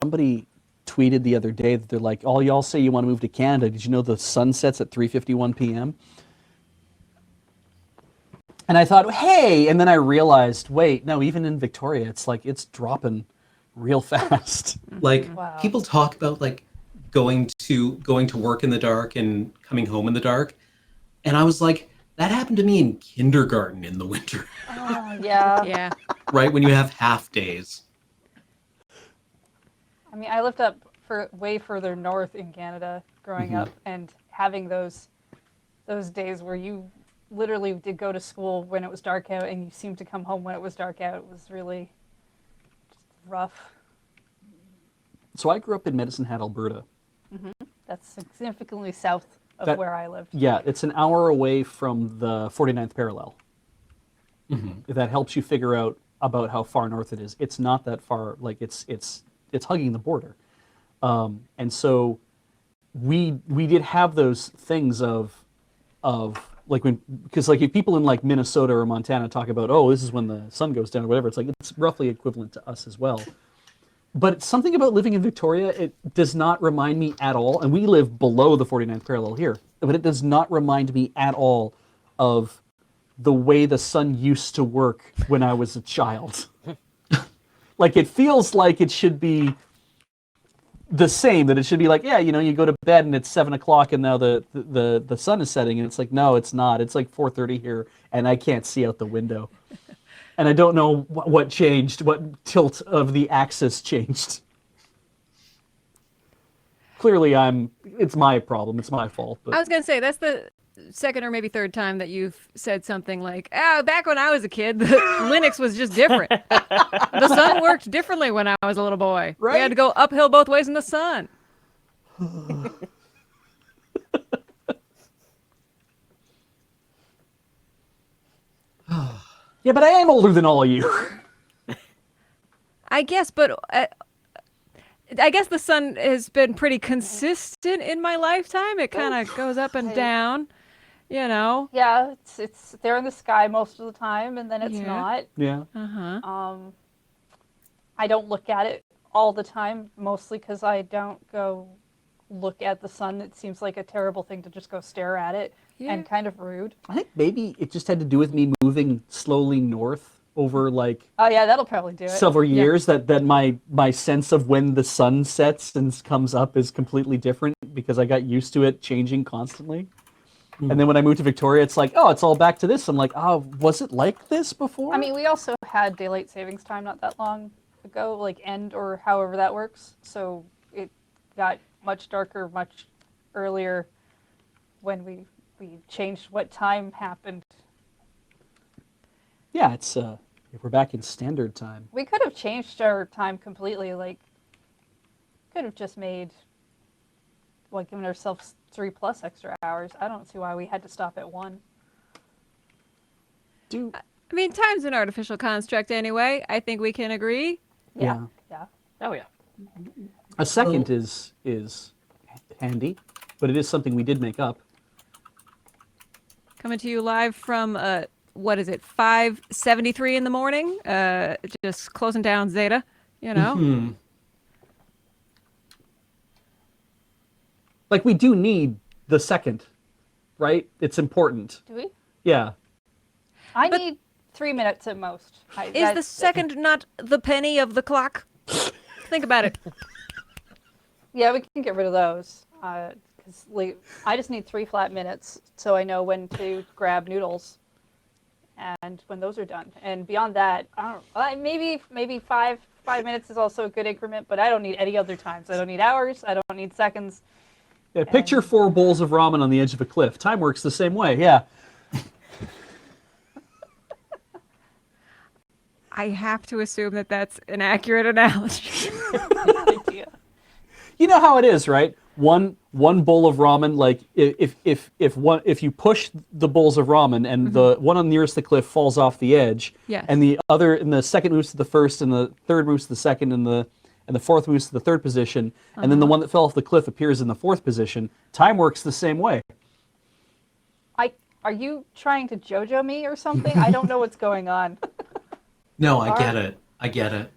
somebody tweeted the other day that they're like, "All y'all say you want to move to Canada. Did you know the sun sets at 3:51 p.m.?" And I thought, hey, and then I realized, wait, no, even in Victoria, it's like it's dropping real fast. Like people talk about like going to work in the dark and coming home in the dark, and I was like, that happened to me in kindergarten in the winter. Oh, yeah. Yeah. Right, when you have half days. I mean, I lived up for way further north in Canada growing up, and having those days where you literally did go to school when it was dark out and you seemed to come home when it was dark out, it was really just rough. So I grew up in Medicine Hat, Alberta. That's significantly south of where I lived. Yeah, it's an hour away from the 49th parallel. If that helps you figure out about how far north it is. It's not that far, like it's hugging the border. And so we did have those things of like because like if people in like Minnesota or Montana talk about, oh, this is when the sun goes down or whatever, it's like it's roughly equivalent to us as well. But something about living in Victoria, it does not remind me at all, and we live below the 49th parallel here, but it does not remind me at all of the way the sun used to work when I was a child. Like it feels like it should be the same, that it should be like, yeah, you know, you go to bed and it's 7 o'clock and now the sun is setting, and it's like, no, it's not. It's like 4:30 here and I can't see out the window. And I don't know what changed, what tilt of the axis changed. Clearly it's my problem, it's my fault. But. I was going to say, that's the second or maybe third time that you've said something like, back when I was a kid, the Linux was just different. The sun worked differently when I was a little boy. Right? We had to go uphill both ways in the sun. Yeah, but I am older than all of you. I guess, but I guess the sun has been pretty consistent in my lifetime. It kind of goes up and down, you know. Yeah, it's there in the sky most of the time, and then it's not. Yeah. I don't look at it all the time, mostly because I don't go look at the sun. It seems like a terrible thing to just go stare at it, and kind of rude. I think maybe it just had to do with me moving slowly north over like Oh yeah, that'll probably do it. several years, that my sense of when the sun sets and comes up is completely different because I got used to it changing constantly. And then when I moved to Victoria, it's like, oh, it's all back to this. I'm like, oh, was it like this before? I mean, we also had daylight savings time not that long ago, like end or however that works. So it got much darker much earlier when we changed what time happened. Yeah, it's we're back in standard time. We could have changed our time completely, like could have just made like given ourselves 3+ extra hours. I don't see why we had to stop at 1. Do I mean, time's an artificial construct anyway. I think we can agree. Yeah. Oh yeah. a second is handy, but it is something we did make up. Coming to you live from, what is it, 5:73 in the morning? Just closing down Zeta, you know? Like, we do need the second, right? It's important. Do we? Yeah. I need 3 minutes at most. Is the second not the penny of the clock? Think about it. Yeah, we can get rid of those. Because I just need 3 flat minutes so I know when to grab noodles and when those are done. And beyond that, I don't. Maybe 5 minutes is also a good increment, but I don't need any other times. I don't need hours. I don't need seconds. Yeah, picture 4 bowls of ramen on the edge of a cliff. Time works the same way, yeah. I have to assume that that's an accurate analogy. You know how it is, right? One bowl of ramen, like if you push the bowls of ramen and the one on nearest the cliff falls off the edge, Yes. and the second moves to the first, and the third moves to the second, and the fourth moves to the third position, and then the one that fell off the cliff appears in the fourth position. Time works the same way. Are you trying to JoJo me or something? I don't know what's going on. No, I get it. I get it.